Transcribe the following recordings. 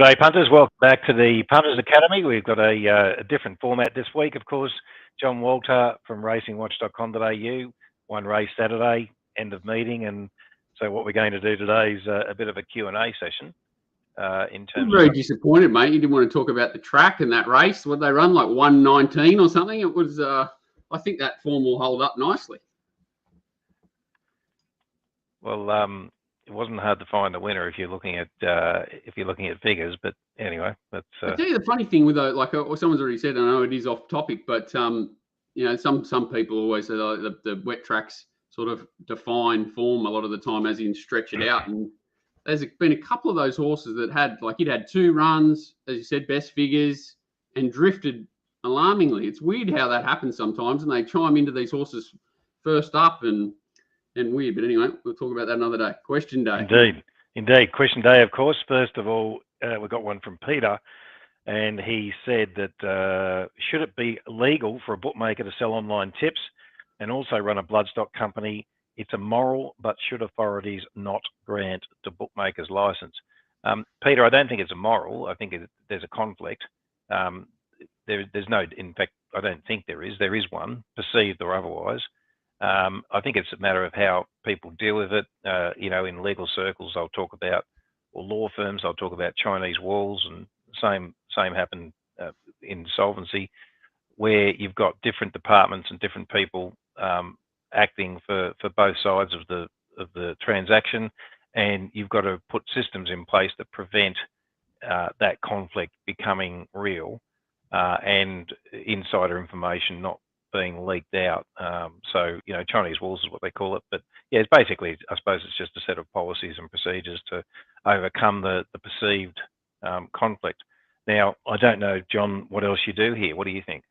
G'day, punters. Welcome back to the Punters Academy. We've got a different format this week, of course. John Walter from racingwatch.com.au, one race Saturday, end of meeting. And so what we're going to do today is a bit of a Q&A session. I'm very disappointed, mate. You didn't want to talk about the track and that race. What they run, like 1:19 or something? It was. I think that form will hold up nicely. Well, it wasn't hard to find a winner if you're looking at figures, but anyway, that's. I tell you the funny thing with like someone's already said. I know it is off topic, but you know, some people always say the wet tracks sort of define form a lot of the time, as in stretch it out. And there's been a couple of those horses that had, like, it had 2 runs, as you said, best figures, and drifted alarmingly. It's weird how that happens sometimes, and they chime into these horses first up and weird. But anyway, we'll talk about that another day. Question day. Indeed. Question day, of course. First of all, we got one from Peter, and he said that should it be legal for a bookmaker to sell online tips and also run a bloodstock company? It's immoral, but should authorities not grant the bookmaker's license? Peter, I don't think it's immoral. I think there's a conflict. There's no, in fact, I don't think there is. There is one, perceived or otherwise. I think it's a matter of how people deal with it. You know, in legal circles, they'll talk about, or law firms, they'll talk about Chinese walls, and same happened in solvency, where you've got different departments and different people acting for both sides of the transaction, and you've got to put systems in place that prevent that conflict becoming real and insider information not being leaked out. So, you know, Chinese walls is what they call it. But yeah, it's basically, I suppose it's just a set of policies and procedures to overcome the perceived conflict. Now, I don't know, John, what else you do here. What do you think?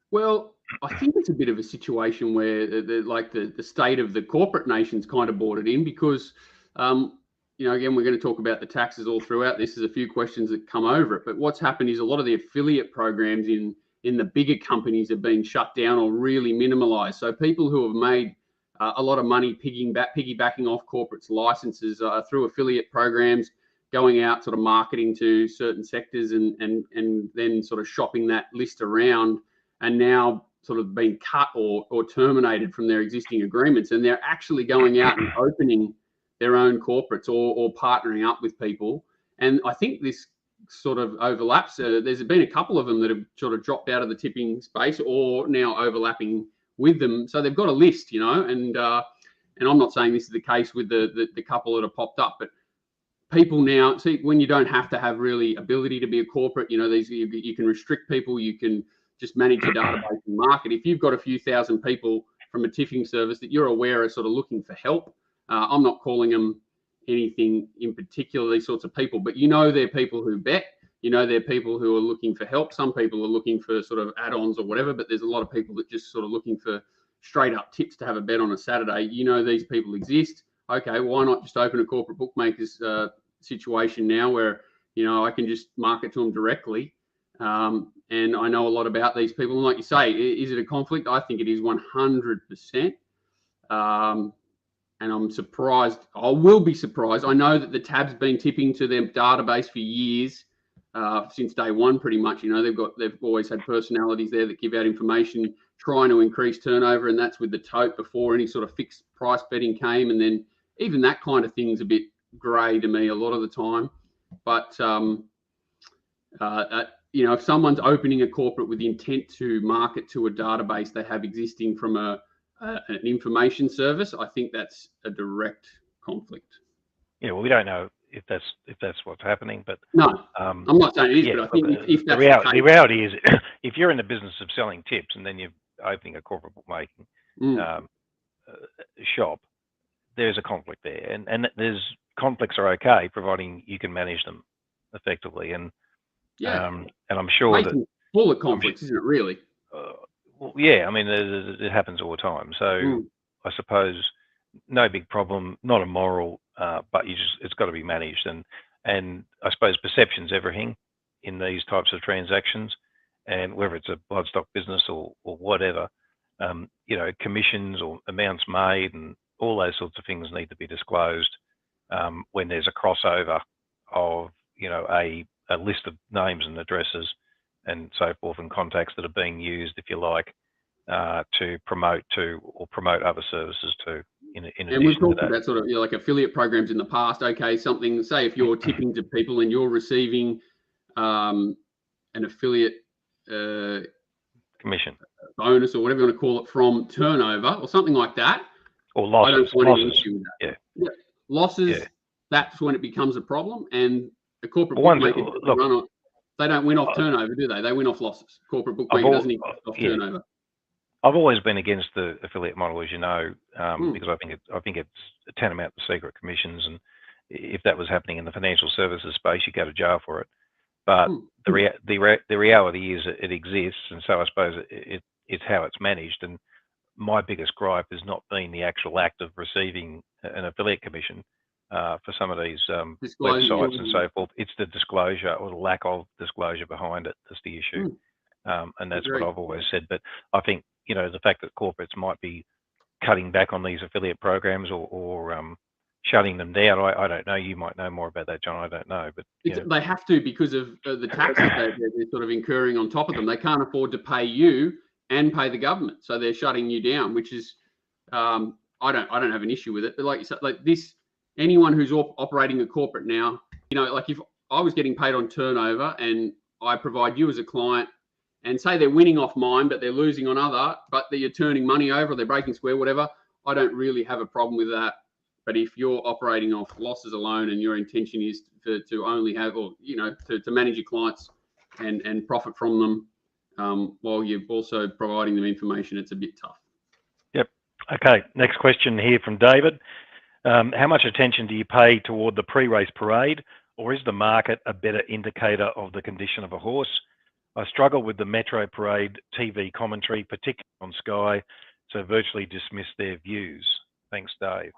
Well, I think it's a bit of a situation where the state of the corporate nation's kind of brought it in, because, you know, again, we're going to talk about the taxes all throughout this. There's a few questions that come over it. But what's happened is a lot of the affiliate programs in the bigger companies have been shut down or really minimalized. So people who have made a lot of money piggybacking off corporates' licenses through affiliate programs, going out sort of marketing to certain sectors and then sort of shopping that list around, and now sort of being cut or terminated from their existing agreements. And they're actually going out and opening their own corporates or partnering up with people. And I think this sort of overlaps. There's been a couple of them that have sort of dropped out of the tipping space or now overlapping with them. So they've got a list, you know, and I'm not saying this is the case with the couple that have popped up, but people now see, when you don't have to have really ability to be a corporate, you know, you can restrict people, you can just manage your database and market. If you've got a few thousand people from a tipping service that you're aware are sort of looking for help, I'm not calling them anything in particular, these sorts of people, but you know, they're people who bet, you know, they're people who are looking for help. Some people are looking for sort of add-ons or whatever, but there's a lot of people that just sort of looking for straight up tips to have a bet on a Saturday. You know, these people exist. Okay, why not just open a corporate bookmakers situation now where, you know, I can just market to them directly. And I know a lot about these people. And like you say, is it a conflict? I think it is 100%. And I'm surprised. I will be surprised. I know that the tab's been tipping to their database for years, since day one, pretty much. You know, they've always had personalities there that give out information, trying to increase turnover, and that's with the tote before any sort of fixed price betting came. And then even that kind of thing's a bit grey to me a lot of the time. But you know, if someone's opening a corporate with the intent to market to a database they have existing from an information service, I think that's a direct conflict. Yeah, well, we don't know if that's what's happening, but no, I'm not saying it is, but I think if that's the reality is, if you're in the business of selling tips and then you're opening a corporate bookmaking shop, there's a conflict there, and there's conflicts are okay providing you can manage them effectively, and and I'm sure that full of conflicts, isn't it? Really. Well, yeah, I mean, it happens all the time. So I suppose no big problem, not immoral, but it's got to be managed. And I suppose perception's everything in these types of transactions, and whether it's a bloodstock business or whatever, you know, commissions or amounts made and all those sorts of things need to be disclosed when there's a crossover of, a list of names and addresses and so forth and contacts that are being used, if you like, to promote other services to. And we've talked about sort of like affiliate programs in the past. Okay, something, say if you're tipping to people and you're receiving an affiliate commission bonus or whatever you want to call it from turnover or something like that. Or losses. I don't find any issue with that. Yeah. Losses, that's when it becomes a problem. And the corporate bookmaker they don't win off turnover, do they? They win off losses. Corporate bookmaker doesn't even off turnover. I've always been against the affiliate model, as you know, because I think it's tantamount to secret commissions, and if that was happening in the financial services space, you go to jail for it. But the reality is it exists, and so I suppose it's how it's managed. And my biggest gripe has not been the actual act of receiving an affiliate commission for some of these websites and so forth. It's the disclosure or the lack of disclosure behind it that's the issue. And that's what I've always said. But I think, the fact that corporates might be cutting back on these affiliate programs or shutting them down, I don't know. You might know more about that, John. I don't know. But they have to, because of the taxes they're sort of incurring on top of them. They can't afford to pay you and pay the government, so they're shutting you down, which is I don't have an issue with it. But like you said, like this, anyone who's operating a corporate now, like if I was getting paid on turnover and I provide you as a client, and say they're winning off mine, but they're losing on other, but you're turning money over, they're breaking square, whatever, I don't really have a problem with that. But if you're operating off losses alone and your intention is to only have, or to manage your clients and profit from them, while you're also providing them information, it's a bit tough. Yep. Okay. Next question here from David. How much attention do you pay toward the pre-race parade, or is the market a better indicator of the condition of a horse? I struggle with the Metro Parade TV commentary, particularly on Sky, so virtually dismiss their views. Thanks, Dave.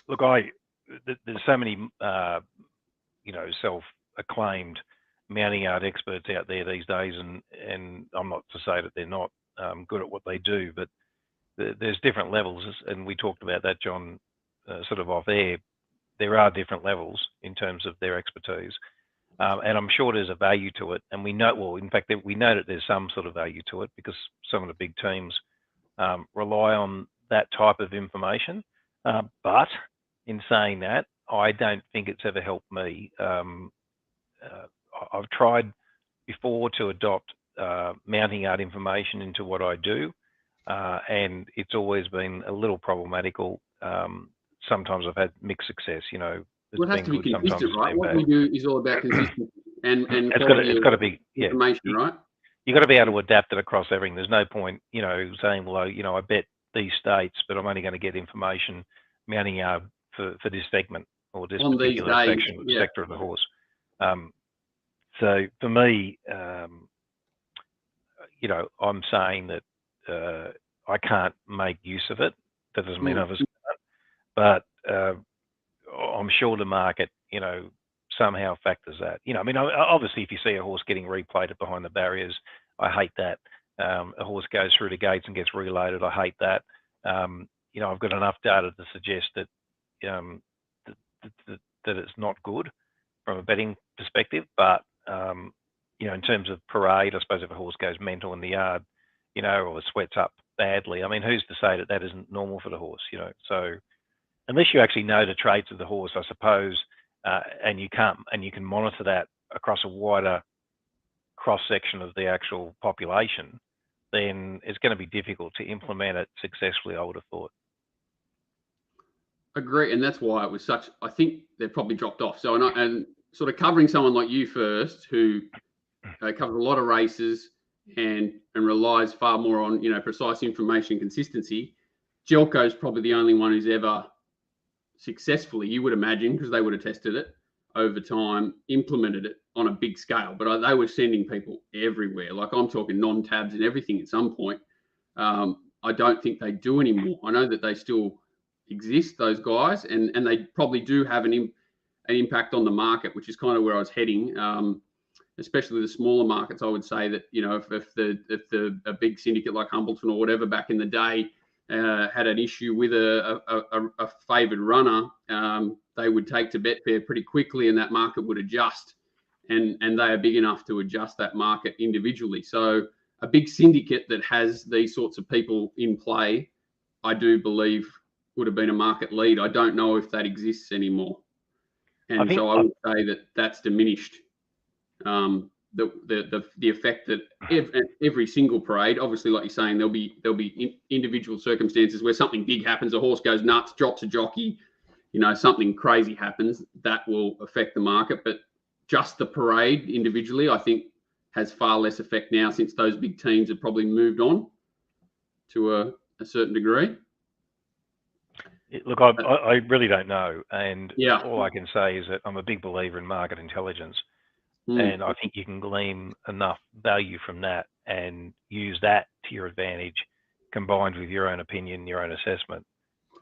Look, there's so many, self-acclaimed mounting yard experts out there these days, and I'm not to say that they're not good at what they do, but there's different levels, and we talked about that, John, sort of off air. There are different levels in terms of their expertise. And I'm sure there's a value to it. And we know, we know that there's some sort of value to it because some of the big teams rely on that type of information. But in saying that, I don't think it's ever helped me. I've tried before to adopt mounting yard information into what I do, and it's always been a little problematical. Sometimes I've had mixed success, Well, it has to be consistent, right? What we do is all about consistency and it's got to be information, right? You've got to be able to adapt it across everything. There's no point, saying, well, I bet these states, but I'm only going to get information mounting yard for this segment or this particular sector of the horse. So for me, I'm saying that I can't make use of it. That doesn't mean others can't, but I'm sure the market, somehow factors that. Obviously, if you see a horse getting replated behind the barriers, I hate that. A horse goes through the gates and gets reloaded, I hate that. I've got enough data to suggest that that it's not good from a betting perspective. But in terms of parade, I suppose if a horse goes mental in the yard, or sweats up badly, who's to say that isn't normal for the horse? So unless you actually know the traits of the horse, I suppose, and you can monitor that across a wider cross section of the actual population, then it's going to be difficult to implement it successfully, I would have thought. Agree, and that's why it was such. I think they've probably dropped off. So and sort of covering someone like you first, who covers a lot of races and relies far more on precise information and consistency. Jelco's probably the only one who's ever successfully, you would imagine, because they would have tested it over time, implemented it on a big scale. But they were sending people everywhere. Like I'm talking non-tabs and everything at some point. I don't think they do anymore. I know that they still exist, those guys, and they probably do have an impact on the market, which is kind of where I was heading. Especially the smaller markets, I would say that if a big syndicate like Humbleton or whatever back in the day had an issue with a favoured runner, they would take to Betfair pretty quickly, and that market would adjust. And they are big enough to adjust that market individually. So a big syndicate that has these sorts of people in play, I do believe would have been a market lead. I don't know if that exists anymore. And so I would say that that's diminished. The effect that every single parade, obviously, like you're saying, there'll be individual circumstances where something big happens, a horse goes nuts, drops a jockey, something crazy happens, that will affect the market. But just the parade individually, I think, has far less effect now, since those big teams have probably moved on to a certain degree. Look, I really don't know, and yeah, all I can say is that I'm a big believer in market intelligence, and I think you can glean enough value from that and use that to your advantage, combined with your own opinion, your own assessment,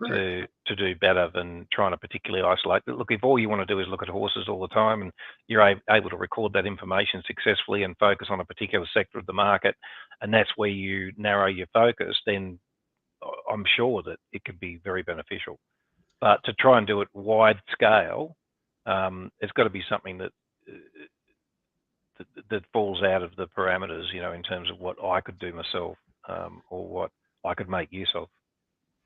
to do better than trying to particularly isolate. Look, if all you want to do is look at horses all the time and you're able to record that information successfully and focus on a particular sector of the market, and that's where you narrow your focus, then I'm sure that it could be very beneficial. But to try and do it wide scale, it's got to be something that falls out of the parameters, in terms of what I could do myself, or what I could make use of.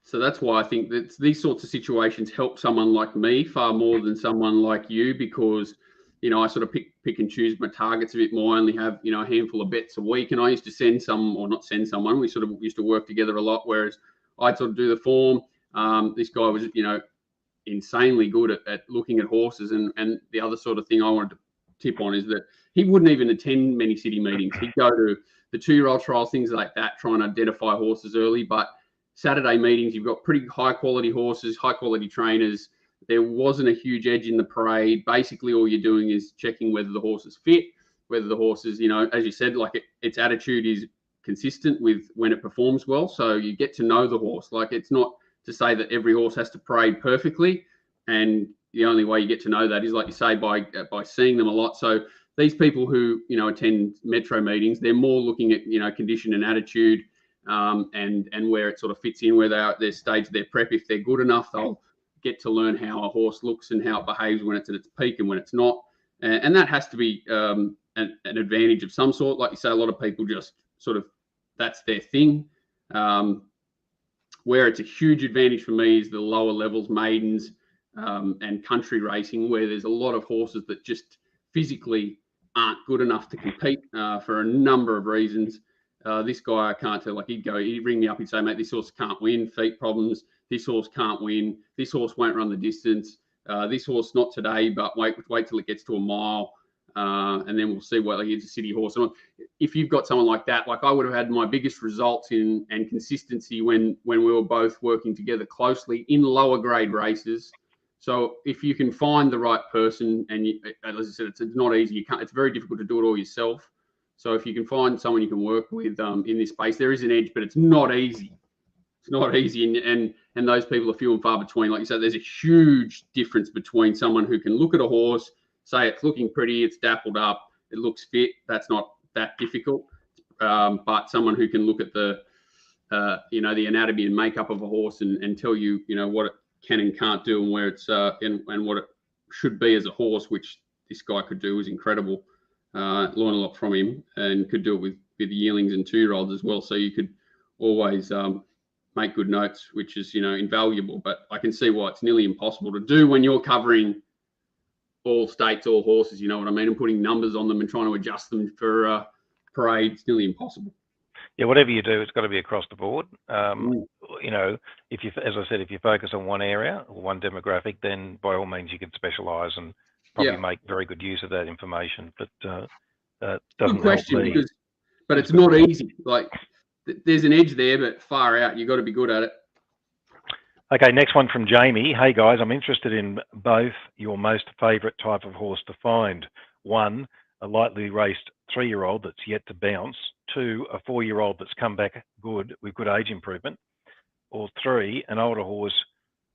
So that's why I think that these sorts of situations help someone like me far more than someone like you, because, I sort of pick and choose my targets a bit more. I only have, a handful of bets a week, and I used to send someone. We sort of used to work together a lot, whereas I'd sort of do the form. This guy was, insanely good at looking at horses. And the other sort of thing I wanted to tip on is that he wouldn't even attend many city meetings. He'd go to the 2-year-old trials, things like that, trying to identify horses early. But Saturday meetings, you've got pretty high quality horses, high quality trainers. There wasn't a huge edge in the parade. Basically, all you're doing is checking whether the horse is fit, whether the horse is, as you said, like its attitude is consistent with when it performs well. So you get to know the horse. Like, it's not to say that every horse has to parade perfectly, and the only way you get to know that is, like you say, by seeing them a lot. So these people who attend metro meetings, they're more looking at condition and attitude, and where it sort of fits in, where they are at their stage of their prep. If they're good enough, they'll get to learn how a horse looks and how it behaves when it's at its peak and when it's not. And that has to be an advantage of some sort. Like you say, a lot of people just sort of, that's their thing. Where it's a huge advantage for me is the lower levels, maidens, and country racing, where there's a lot of horses that just physically aren't good enough to compete for a number of reasons. This guy, I can't tell, like he'd ring me up and say, mate, this horse can't win, feet problems, this horse can't win, this horse won't run the distance, this horse not today, but wait till it gets to a mile, and then we'll see whether he's a city horse. And if you've got someone like that, like I would have had my biggest results in and consistency when we were both working together closely in lower grade races. So if you can find the right person, and as I said, it's not easy. It's very difficult to do it all yourself. So if you can find someone you can work with in this space, there is an edge, but it's not easy. It's not easy, and those people are few and far between. Like you said, there's a huge difference between someone who can look at a horse, say it's looking pretty, it's dappled up, it looks fit. That's not that difficult. But someone who can look at the anatomy and makeup of a horse and tell you, what it can and can't do, and where it's and what it should be as a horse, which this guy could do, is incredible. Learn a lot from him, and could do it with yearlings and 2-year-olds as well. So you could always make good notes, which is invaluable. But I can see why it's nearly impossible to do when you're covering all states, all horses. You know what I mean? And putting numbers on them and trying to adjust them for parades, nearly impossible. Yeah, whatever you do, it's got to be across the board. If you, as I said, if you focus on one area or one demographic, then by all means you can specialise and probably make very good use of that information. But doesn't good question, help me. But it's not easy. Like, there's an edge there, but far out. You've got to be good at it. Okay, next one from Jamie. Hey guys, I'm interested in both your most favourite type of horse to find. 1, a lightly raced 3-year-old that's yet to bounce. 2, a 4-year-old that's come back good with good age improvement. Or 3, an older horse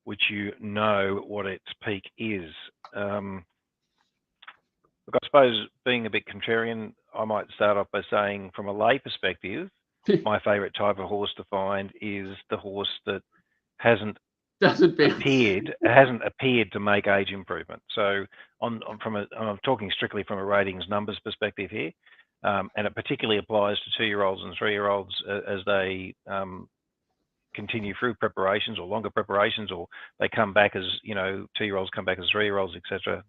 which you know what its peak is. Look, I suppose being a bit contrarian, I might start off by saying, from a lay perspective, my favourite type of horse to find is the horse that hasn't Doesn't bounce. hasn't appeared to make age improvement. So I'm talking strictly from a ratings numbers perspective here, and it particularly applies to 2-year-olds and 3-year-olds as they continue through preparations or longer preparations, or they come back as 2-year-olds come back as 3-year-olds, etc.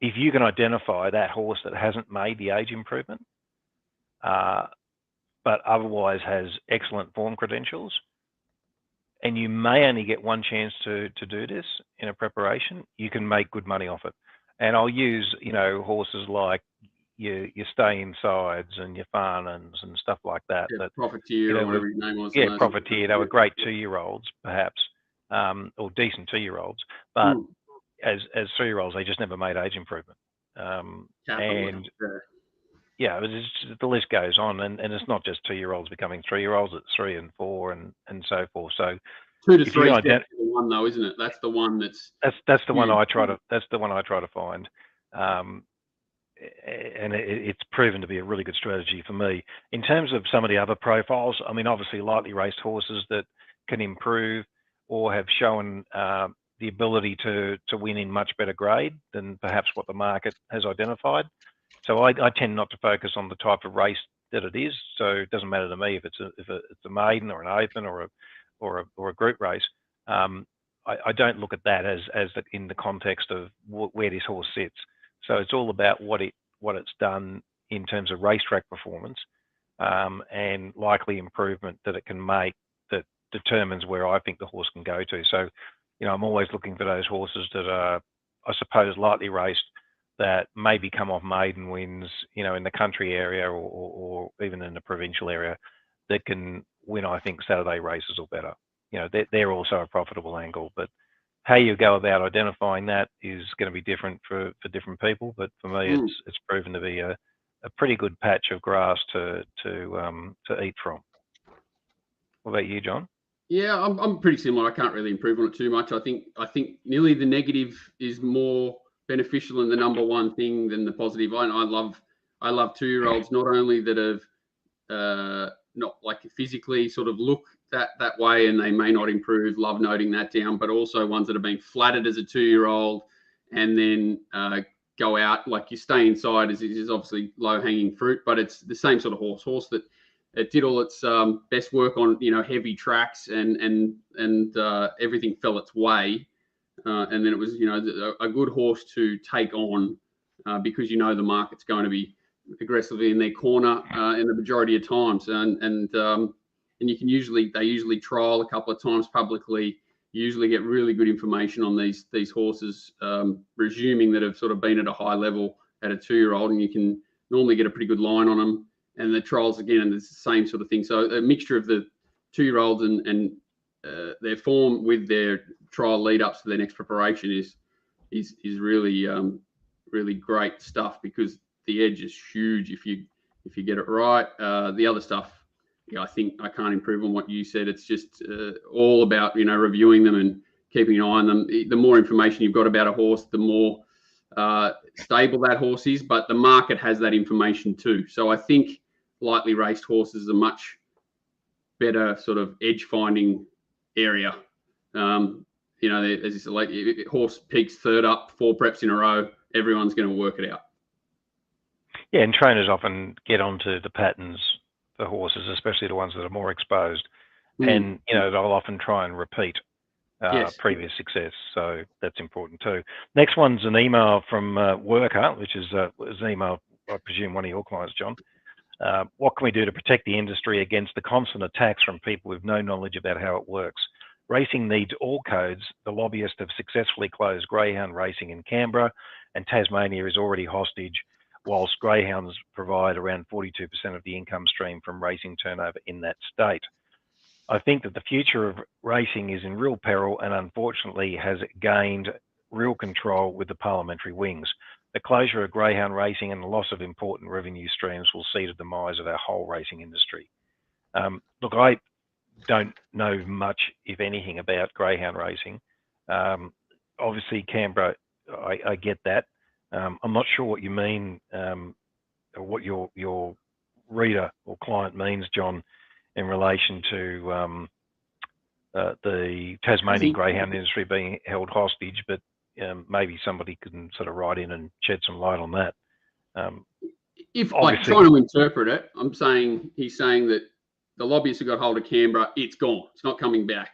If you can identify that horse that hasn't made the age improvement, but otherwise has excellent form credentials, and you may only get one chance to do this in a preparation, you can make good money off it. And I'll use, horses like your Stay Insides and your Farnhams and stuff like that. Yeah, Profiteer or whatever his name was. Yeah, Profiteer. They were great 2-year-olds, perhaps, or decent 2-year-olds. But as 3-year-olds, they just never made age improvement. The list goes on, and it's not just 2-year-olds becoming 3-year-olds; it's 3 and 4 and so forth. So 2 to 3 is the one, though, isn't it? That's the one that's the one I try to find, and it's proven to be a really good strategy for me. In terms of some of the other profiles, I mean, obviously lightly raced horses that can improve or have shown the ability to win in much better grade than perhaps what the market has identified. So I tend not to focus on the type of race that it is. So it doesn't matter to me if it's a maiden or an open or a group race. I don't look at that as in the context of where this horse sits. So it's all about what it's done in terms of racetrack performance and likely improvement that it can make that determines where I think the horse can go to. So, I'm always looking for those horses that are, I suppose, lightly raced, that maybe come off maiden wins, in the country area or even in the provincial area, that can win, I think, Saturday races or better. They're also a profitable angle, but how you go about identifying that is going to be different for different people. But for me, it's proven to be a pretty good patch of grass to eat from. What about you, John? Yeah, I'm pretty similar. I can't really improve on it too much. I think nearly the negative is more beneficial and the number one thing than the positive. I love 2-year-olds not only that have not like physically sort of look that way and they may not improve. Love noting that down, but also ones that have been flattered as a 2-year-old and then go out like you Stay Inside is obviously low hanging fruit, but it's the same sort of horse that. It did all its best work on heavy tracks and everything fell its way, and then it was a good horse to take on because the market's going to be aggressively in their corner in the majority of times, and you can usually trial a couple of times publicly. You usually get really good information on these horses, presuming that have sort of been at a high level at a 2-year-old, and you can normally get a pretty good line on them. And the trials again, and it's the same sort of thing. So a mixture of the 2-year-olds and their form with their trial lead ups to their next preparation is really really great stuff, because the edge is huge if you get it right. The other stuff, I think I can't improve on what you said. It's just all about reviewing them and keeping an eye on them. The more information you've got about a horse, the more stable that horse is, but the market has that information too. So I think lightly raced horses are much better sort of edge finding area. As you said, like if a horse peaks third up 4 preps in a row, everyone's going to work it out. Yeah, and trainers often get onto the patterns for horses, especially the ones that are more exposed, and they'll often try and repeat previous success. So that's important too. Next one's an email from Worker, which is an email, I presume, one of your clients, John. What can we do to protect the industry against the constant attacks from people with no knowledge about how it works? Racing needs all codes. The lobbyists have successfully closed greyhound racing in Canberra, and Tasmania is already hostage, whilst greyhounds provide around 42% of the income stream from racing turnover in that state. I think that the future of racing is in real peril and unfortunately has gained real control with the parliamentary wings. The closure of greyhound racing and the loss of important revenue streams will see the demise of our whole racing industry. Look, I don't know much, if anything, about greyhound racing. Obviously, Canberra, I get that. I'm not sure what you mean, or what your reader or client means, John, in relation to the Tasmanian greyhound industry being held hostage, but maybe somebody can sort of write in and shed some light on that. If I'm trying to interpret it, he's saying that the lobbyists have got hold of Canberra, it's gone. It's not coming back.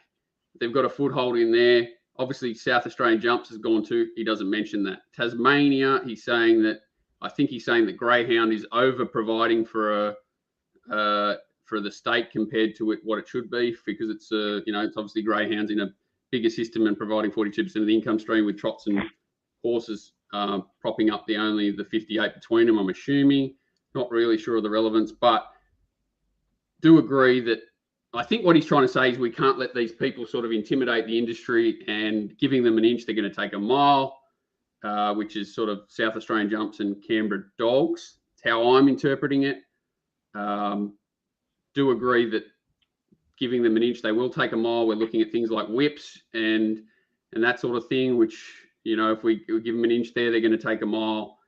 They've got a foothold in there. Obviously, South Australian Jumps has gone too. He doesn't mention that. Tasmania, I think he's saying that greyhound is over providing for the state compared to what it should be, because it's it's obviously greyhounds in a bigger system and providing 42% of the income stream, with trots and horses propping up the 58 between them, I'm assuming. Not really sure of the relevance, but do agree that I think what he's trying to say is we can't let these people sort of intimidate the industry, and giving them an inch, they're going to take a mile, which is sort of South Australian Jumps and Canberra dogs. It's how I'm interpreting it. Do agree that giving them an inch, they will take a mile. We're looking at things like whips and that sort of thing, which, if we give them an inch there, they're going to take a mile.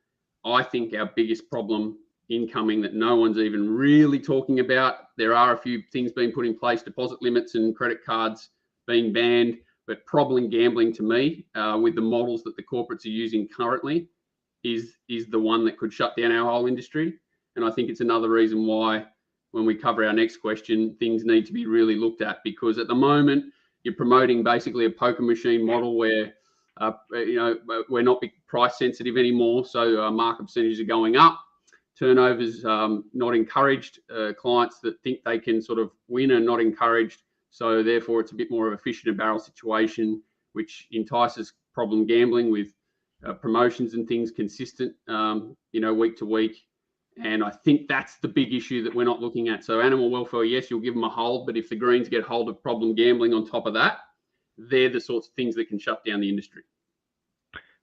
I think our biggest problem incoming that no one's even really talking about, there are a few things being put in place, deposit limits and credit cards being banned, but problem gambling to me, with the models that the corporates are using currently, is the one that could shut down our whole industry. And I think it's another reason why, when we cover our next question, things need to be really looked at, because at the moment you're promoting basically a poker machine model where we're not price sensitive anymore, so market percentages are going up, turnovers not encouraged, clients that think they can sort of win are not encouraged, so therefore it's a bit more of a fish in a barrel situation, which entices problem gambling with promotions and things consistent, week to week. And I think that's the big issue that we're not looking at. So animal welfare, yes, you'll give them a hold, but if the Greens get hold of problem gambling on top of that, they're the sorts of things that can shut down the industry.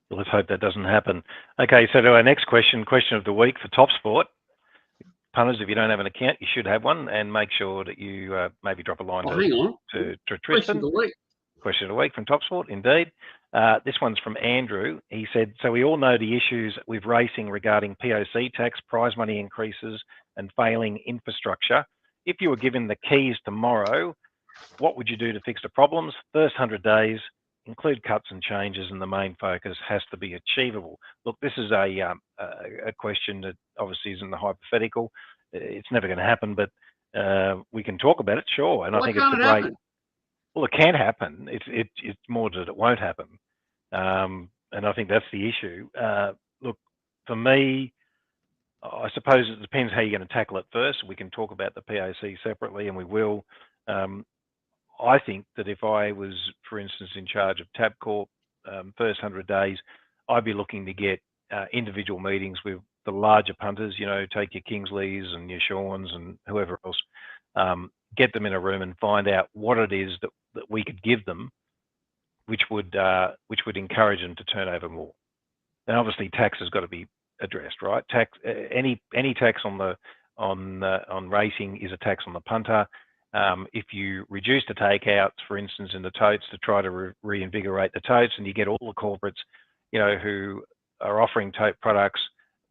Well, let's hope that doesn't happen. Okay, so to our next question of the week for TopSport. Punters, if you don't have an account, you should have one, and make sure that you maybe drop a line to Tristan. Question of the week. Question of the week from TopSport, indeed. This one's from Andrew. He said, so we all know the issues with racing regarding POC tax, prize money increases, and failing infrastructure. If you were given the keys tomorrow, what would you do to fix the problems? First 100 days, include cuts and changes, and the main focus has to be achievable. Look, this is a question that obviously isn't the hypothetical. It's never going to happen, but we can talk about it, sure. And I think it's a great... Well, it can happen. It's more that it won't happen. And I think that's the issue. Look, for me, I suppose it depends how you're going to tackle it first. We can talk about the POC separately, and we will. I think that if I was, for instance, in charge of Tabcorp, first 100 days, I'd be looking to get individual meetings with the larger punters, take your Kingsleys and your Shawns and whoever else, get them in a room and find out what it is that we could give them, which would encourage them to turn over more. And obviously, tax has got to be addressed, right? Tax, any tax on racing is a tax on the punter. If you reduce the takeouts, for instance, in the totes to try to reinvigorate the totes, and you get all the corporates, who are offering tote products,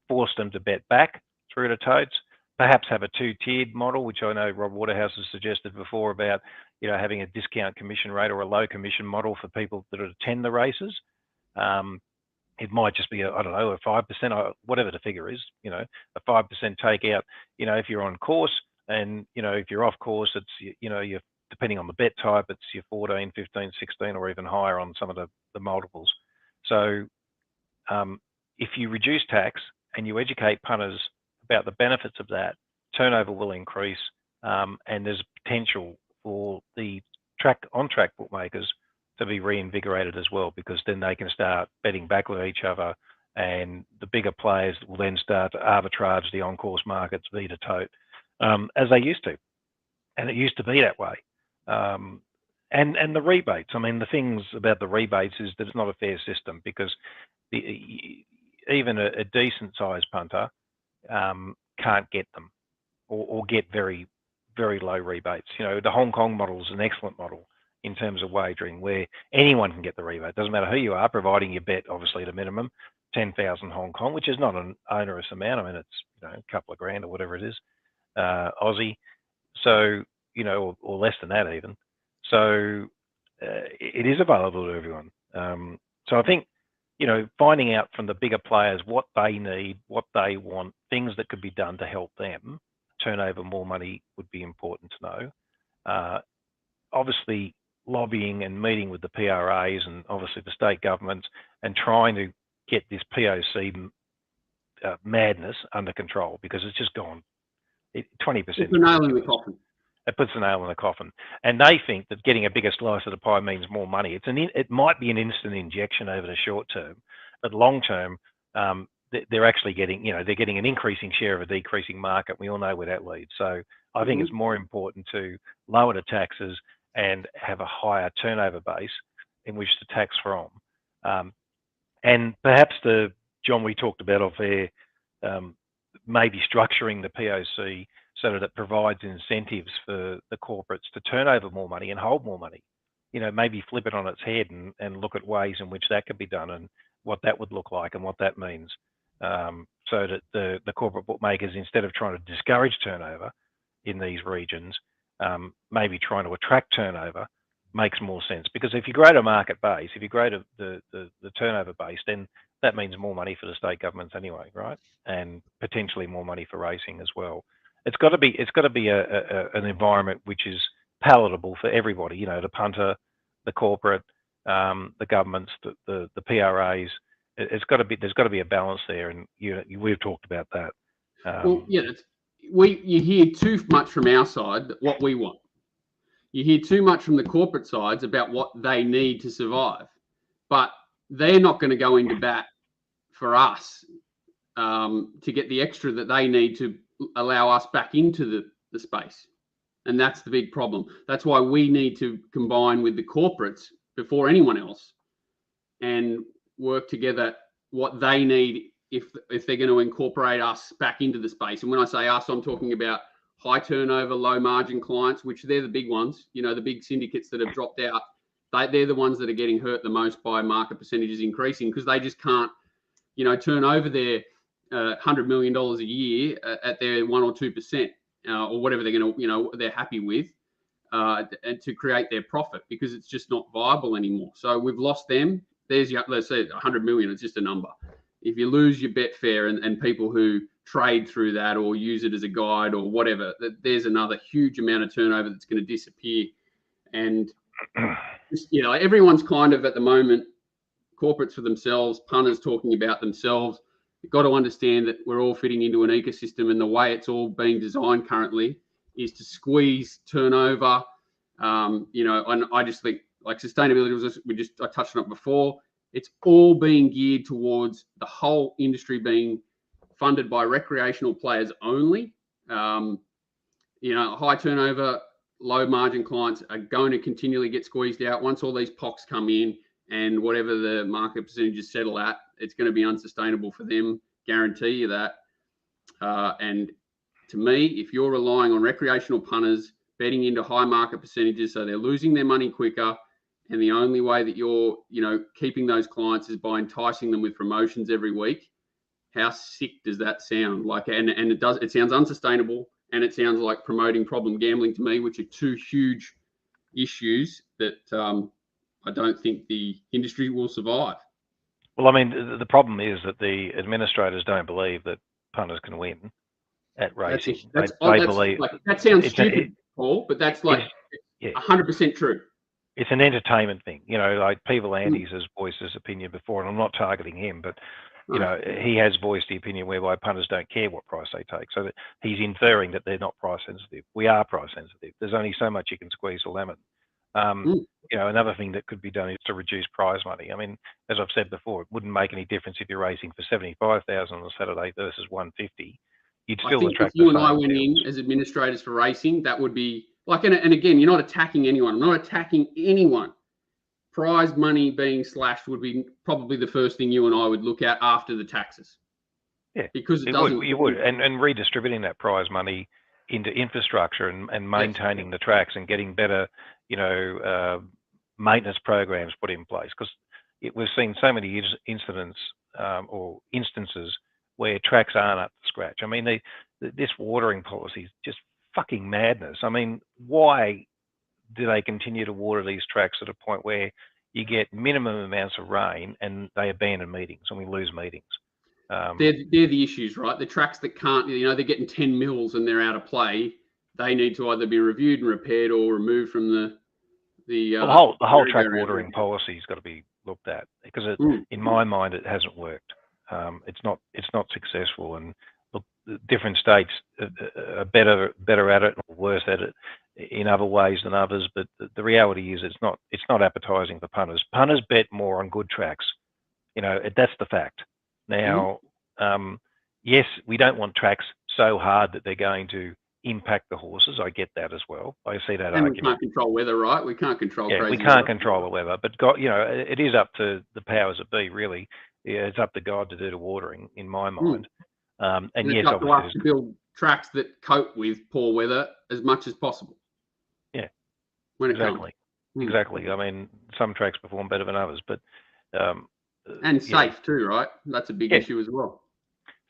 force them to bet back through the totes. Perhaps have a two-tiered model, which I know Rob Waterhouse has suggested before about, having a discount commission rate or a low commission model for people that attend the races. It might just be a 5%, or whatever the figure is, a 5% takeout, if you're on course, and, if you're off course, it's, you're depending on the bet type, it's your 14, 15, 16, or even higher on some of the multiples. So if you reduce tax and you educate punters about the benefits of that, turnover will increase, and there's potential for the on-track bookmakers to be reinvigorated as well, because then they can start betting back with each other, and the bigger players will then start to arbitrage the on-course markets via tote, as they used to. And it used to be that way. And the rebates, the things about the rebates is that it's not a fair system, because even a decent sized punter can't get them, or get very, very low rebates. The Hong Kong model is an excellent model in terms of wagering, where anyone can get the rebate. Doesn't matter who you are, providing you bet, obviously, at a minimum 10,000 Hong Kong, which is not an onerous amount. It's a couple of grand or whatever it is. Aussie. So, or less than that even. So it is available to everyone. So I think, finding out from the bigger players what they need, what they want, things that could be done to help them turn over more money would be important to know. Obviously, lobbying and meeting with the PRAs and obviously the state governments and trying to get this POC madness under control, because it's just gone 20%. It's a nail in the coffin. It puts the nail in the coffin, and they think that getting a bigger slice of the pie means more money. It might be an instant injection over the short term, but long term, they're actually getting, they're getting an increasing share of a decreasing market. We all know where that leads. So I think it's more important to lower the taxes and have a higher turnover base in which to tax from, and perhaps John, we talked about off air, maybe structuring the POC so that it provides incentives for the corporates to turn over more money and hold more money. Maybe flip it on its head and look at ways in which that could be done and what that would look like and what that means. So that the corporate bookmakers, instead of trying to discourage turnover in these regions, maybe trying to attract turnover makes more sense. Because if you grow the market base, if you grow the turnover base, then that means more money for the state governments anyway, right? And potentially more money for racing as well. It's got to be an environment which is palatable for everybody. The punter, the corporate, the governments, the PRAs. There's got to be a balance there, and we've talked about that. Well, yeah, you hear too much from our side what we want. You hear too much from the corporate sides about what they need to survive, but they're not going to go into bat for us to get the extra that they need to allow us back into the space. And that's the big problem. That's why we need to combine with the corporates before anyone else and work together what they need if they're going to incorporate us back into the space. And when I say us, I'm talking about high turnover, low margin clients, which they're the big ones, the big syndicates that have dropped out. They're the ones that are getting hurt the most by market percentages increasing, because they just can't, turn over their $100 million a year at their 1 or 2%, or whatever they're going to, they're happy with, and to create their profit, because it's just not viable anymore. So we've lost them. There's let's say 100 million. It's just a number. If you lose your Betfair and people who trade through that or use it as a guide or whatever, there's another huge amount of turnover that's going to disappear. And everyone's kind of at the moment, corporates for themselves, punters talking about themselves. You've got to understand that we're all fitting into an ecosystem, and the way it's all being designed currently is to squeeze turnover. And I just think, like, sustainability I touched on it before. It's all being geared towards the whole industry being funded by recreational players only. High turnover, low margin clients are going to continually get squeezed out once all these POCs come in, and whatever the market percentages settle at, it's going to be unsustainable for them. Guarantee you that. And to me, if you're relying on recreational punters betting into high market percentages, so they're losing their money quicker, and the only way that you're, keeping those clients is by enticing them with promotions every week, how sick does that sound? Like, and it sounds unsustainable, and it sounds like promoting problem gambling to me, which are two huge issues that I don't think the industry will survive. Well, I mean, the problem is that the administrators don't believe that punters can win at racing. They believe that sounds stupid, Paul, but that's 100% true. It's an entertainment thing, like Peter Landis has voiced his opinion before, and I'm not targeting him, but he has voiced the opinion whereby punters don't care what price they take. So that he's inferring that they're not price sensitive. We are price sensitive. There's only so much you can squeeze a lemon. Another thing that could be done is to reduce prize money. I mean, as I've said before, it wouldn't make any difference if you're racing for 75,000 on a Saturday versus 150. You'd still attract the same. If you and I went in as administrators for racing, that would be like, and again, you're not attacking anyone. I'm not attacking anyone. Prize money being slashed would be probably the first thing you and I would look at after the taxes. Yeah, because you would, and redistributing that prize money into infrastructure and maintaining the tracks and getting better, maintenance programs put in place, because we've seen so many incidents or instances where tracks aren't up to scratch. I mean, this watering policy is just fucking madness. I mean, why do they continue to water these tracks at a point where you get minimum amounts of rain and they abandon meetings and we lose meetings? They're the issues, right? The tracks that can't, they're getting 10 mils and they're out of play. They need to either be reviewed and repaired or removed from the whole track watering policy's got to be looked at, because in my mind it hasn't worked. It's not successful, and look, different states are better at it or worse at it in other ways than others. But the reality is it's not appetizing for punters. Punters bet more on good tracks. That's the fact. Now, yes, we don't want tracks so hard that they're going to impact the horses. I get that as well. I see that argument. We can't control weather, right? We can't control crazy we can't control the weather, but God, it is up to the powers that be, really. Yeah, it's up to God to do the watering, in my mind. And yes, it's up to us to build tracks that cope with poor weather as much as possible. Yeah, when it exactly. Comes. Exactly. I mean, some tracks perform better than others, but and safe too, right? That's a big issue as well.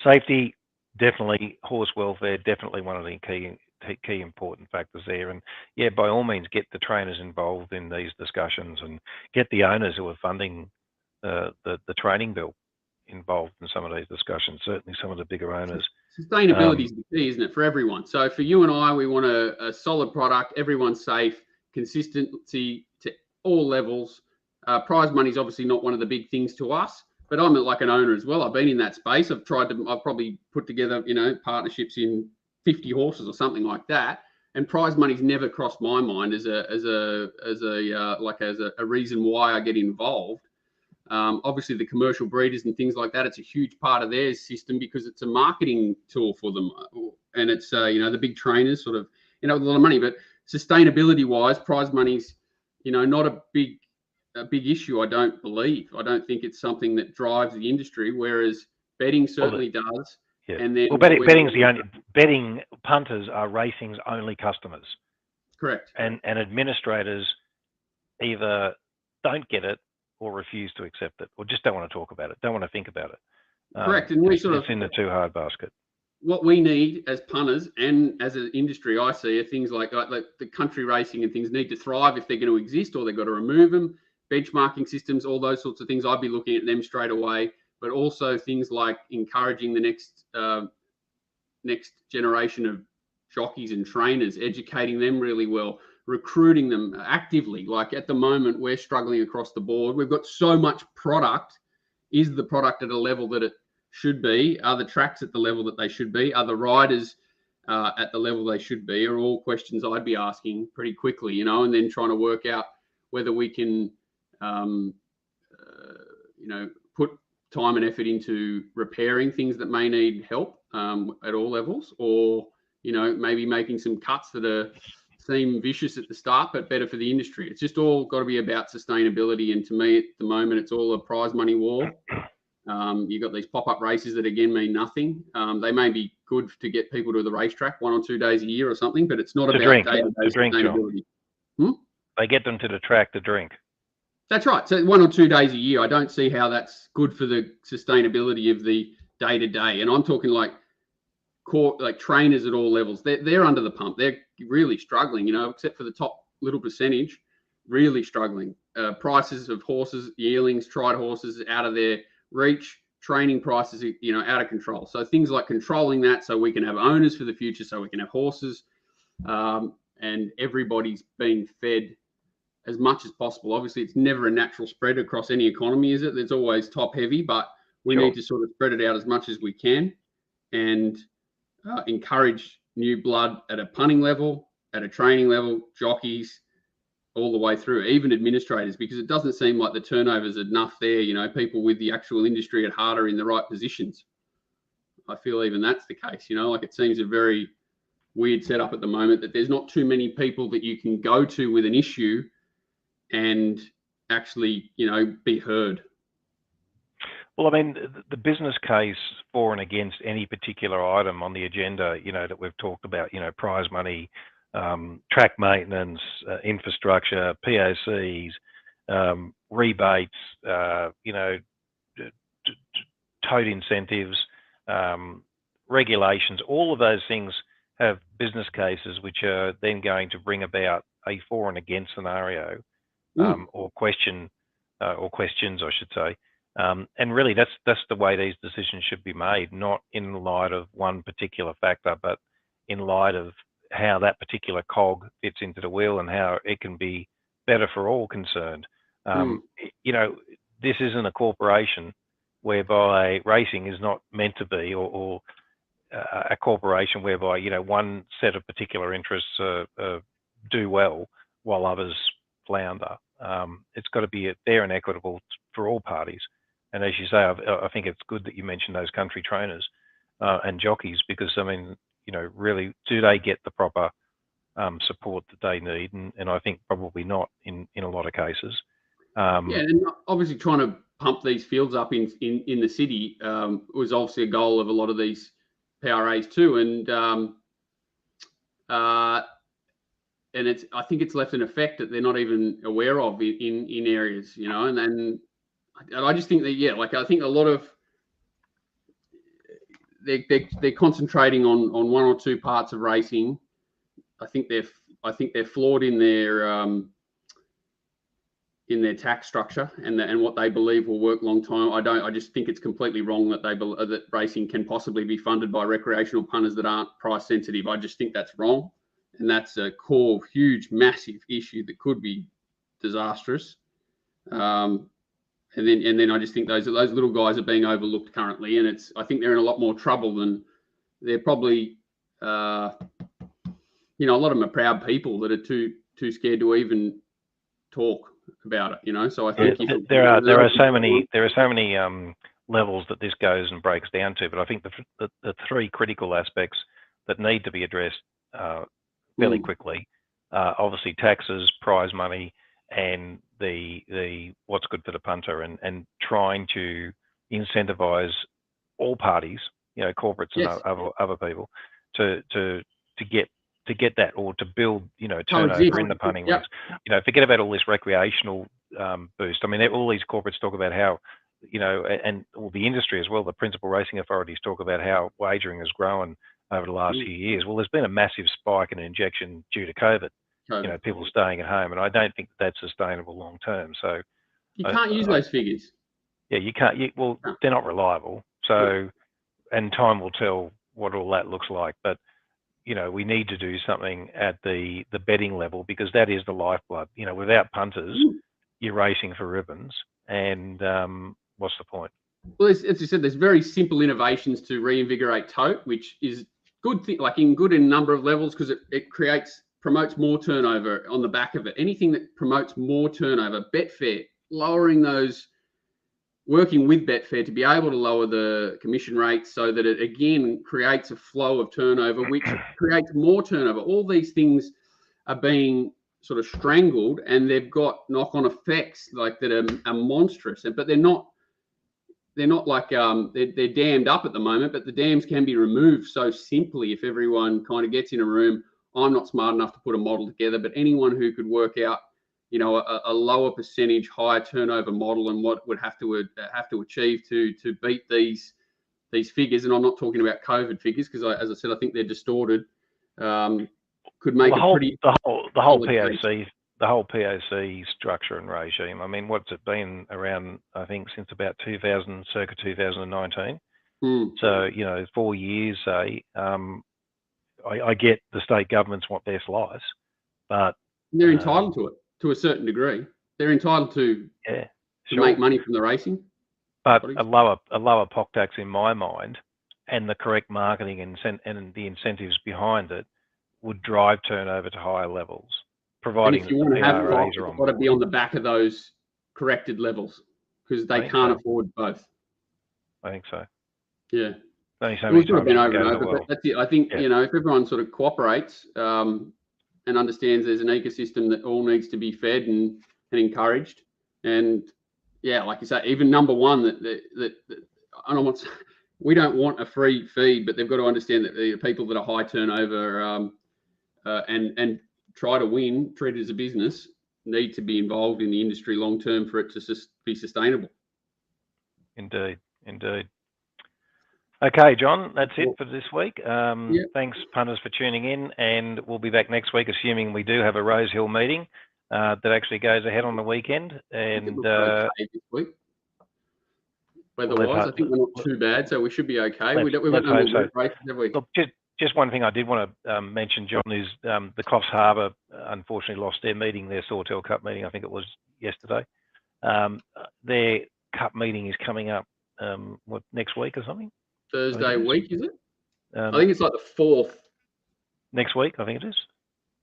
Safety, definitely. Horse welfare, definitely one of the key important factors there. And by all means, get the trainers involved in these discussions and get the owners who are funding the training bill involved in some of these discussions. Certainly, some of the bigger owners. Sustainability is the key, isn't it, for everyone? So for you and I, we want a solid product. Everyone's safe, consistency to all levels. Prize money is obviously not one of the big things to us, but I'm like an owner as well. I've been in that space. I've probably put together, partnerships in 50 horses or something like that. And prize money's never crossed my mind as a reason why I get involved. Obviously the commercial breeders and things like that, it's a huge part of their system because it's a marketing tool for them. And it's, the big trainers sort of, with a lot of money, but sustainability wise, prize money's, not a big issue. I don't think it's something that drives the industry, whereas betting certainly does. Yeah. And then betting punters are racing's only customers. Correct. And administrators either don't get it or refuse to accept it, or just don't want to talk about it, don't want to think about it. Correct. And it's in the too hard basket. What we need as punters and as an industry, I see, are things like the country racing and things need to thrive if they're going to exist, or they've got to remove them. Benchmarking systems, all those sorts of things, I'd be looking at them straight away. But also things like encouraging the next generation of jockeys and trainers, educating them really well, recruiting them actively. Like at the moment, we're struggling across the board. We've got so much product. Is the product at a level that it should be? Are the tracks at the level that they should be? Are the riders at the level they should be? Are all questions I'd be asking pretty quickly, and then trying to work out whether we can, put time and effort into repairing things that may need help at all levels, or, maybe making some cuts that seem vicious at the start, but better for the industry. It's just all got to be about sustainability. And to me, at the moment, it's all a prize money war. You've got these pop-up races that, again, mean nothing. They may be good to get people to the racetrack 1 or 2 days a year or something, but it's not about day-to-day sustainability. They get them to the track to drink. That's right. So 1 or 2 days a year, I don't see how that's good for the sustainability of the day-to-day. And I'm talking like trainers at all levels. They're under the pump. They're really struggling, except for the top little percentage, really struggling. Prices of horses, yearlings, tried horses out of their reach, training prices, out of control. So things like controlling that so we can have owners for the future, so we can have horses, and everybody's being fed as much as possible. Obviously, it's never a natural spread across any economy, is it? There's always top heavy, but we need to sort of spread it out as much as we can and encourage new blood at a punting level, at a training level, jockeys, all the way through, even administrators, because it doesn't seem like the turnover's enough there. People with the actual industry at heart are in the right positions. I feel even that's the case, it seems a very weird setup at the moment that there's not too many people that you can go to with an issue and actually, be heard. Well, I mean, the business case for and against any particular item on the agenda, that we've talked about, prize money, track maintenance, infrastructure, POCs, rebates, tote incentives, regulations, all of those things have business cases which are then going to bring about a for and against scenario, or questions, I should say. And really, that's the way these decisions should be made, not in light of one particular factor, but in light of how that particular cog fits into the wheel and how it can be better for all concerned. You know, this isn't a corporation whereby racing is not meant to be, or a corporation whereby, you know, one set of particular interests do well while others flounder. It's got to be fair and equitable for all parties. And as you say, I think it's good that you mentioned those country trainers and jockeys, because, I mean, you know, really, do they get the proper support that they need? And I think probably not in a lot of cases. And obviously trying to pump these fields up in the city was obviously a goal of a lot of these PRAs too. And I think it's left an effect that they're not even aware of in areas, you know. And I just think that, like, I think a lot of they're concentrating on one or two parts of racing. I think they're flawed in their tax structure and what they believe will work long time. I just think it's completely wrong that that racing can possibly be funded by recreational punters that aren't price sensitive. I just think that's wrong, and that's a core, huge, massive issue that could be disastrous. And then I just think those little guys are being overlooked currently, and I think they're in a lot more trouble than they're probably. You know, a lot of them are proud people that are too scared to even talk about it. You know, so I think there are so many levels that this goes and breaks down to, but I think the three critical aspects that need to be addressed fairly quickly, obviously taxes, prize money, and the what's good for the punter, and trying to incentivize all parties, you know, corporates and other people, to get that, or to build, you know, turnover in the punting leagues. You know, forget about all this recreational boost. I mean, all these corporates talk about how, you know, and all the industry as well, the principal racing authorities talk about how wagering has grown over the last few years. Well, there's been a massive spike in injection due to COVID. You know, people staying at home, and I don't think that's sustainable long term. So you can't use those figures. Yeah, you can't. They're not reliable. So, and time will tell what all that looks like. But you know, we need to do something at the betting level, because that is the lifeblood. You know, without punters, you're racing for ribbons, and what's the point? Well, as you said, there's very simple innovations to reinvigorate tote, which is good, good in a number of levels, because it promotes more turnover on the back of it. Anything that promotes more turnover, Betfair, working with Betfair to be able to lower the commission rates so that it again creates a flow of turnover, which creates more turnover. All these things are being sort of strangled, and they've got knock-on effects like that are monstrous. But they're not like they're dammed up at the moment. But the dams can be removed so simply if everyone kind of gets in a room. I'm not smart enough to put a model together, but anyone who could work out, you know, a lower percentage, higher turnover model, and what would have to achieve to beat these figures. And I'm not talking about COVID figures, because as I said, I think they're distorted. Could make the whole POC structure and regime. I mean, what's it been around? I think since about circa 2019. So, you know, 4 years. I get the state governments want their slice, but they're entitled to it to a certain degree. They're entitled to make money from the racing. But a lower POC tax, in my mind, and the correct marketing and the incentives behind it would drive turnover to higher levels, providing and if you want to have POC, it's got to be on the back of those corrected levels, because they can't afford both. I think so. Yeah. Only so many times been over and over, but that's it. I think, you know, if everyone sort of cooperates and understands there's an ecosystem that all needs to be fed and encouraged, and like you say, even number one, that I don't want. We don't want a free feed, but they've got to understand that the people that are high turnover and try to win, treat it as a business, need to be involved in the industry long term for it to be sustainable. Indeed. Okay, John, that's it for this week. Yep. Thanks, punters, for tuning in, and we'll be back next week, assuming we do have a Rosehill meeting that actually goes ahead on the weekend. And it looks okay this week. Weather-wise, I think we're not too bad, so we should be okay. We've got no more group races, have we? Look, just one thing I did want to mention, John, is the Coffs Harbour unfortunately lost their meeting, their Sawtell Cup meeting. I think it was yesterday. Their cup meeting is coming up, next week or something? Thursday week, is it? I think it's like the 4th. Next week, I think it is.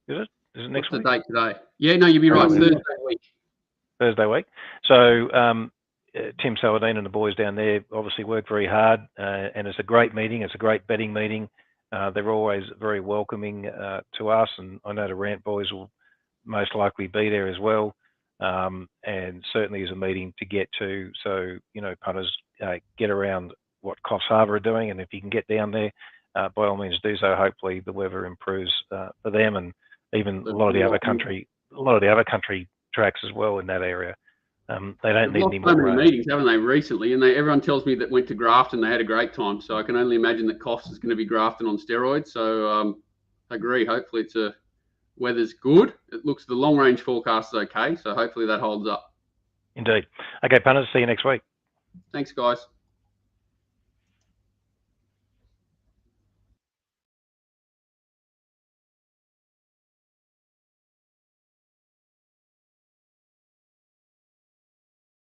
Is it? Is it next week? What's the date today? Yeah, no, you'd be right. Thursday week. Thursday week. So Tim Saladin and the boys down there obviously work very hard, and it's a great meeting. It's a great betting meeting. They're always very welcoming to us, and I know the Rant boys will most likely be there as well. And certainly is a meeting to get to. So, punters, get around what Coffs Harbour are doing, and if you can get down there, by all means do so. Hopefully the weather improves for them, and even a lot of the other country tracks as well in that area. They don't need any more meetings, haven't they, recently? And everyone tells me that went to Grafton, they had a great time. So I can only imagine that Coffs is going to be Grafton on steroids. So I agree. Hopefully weather's good. It looks, the long range forecast is okay. So hopefully that holds up. Indeed. Okay, punters, see you next week. Thanks, guys.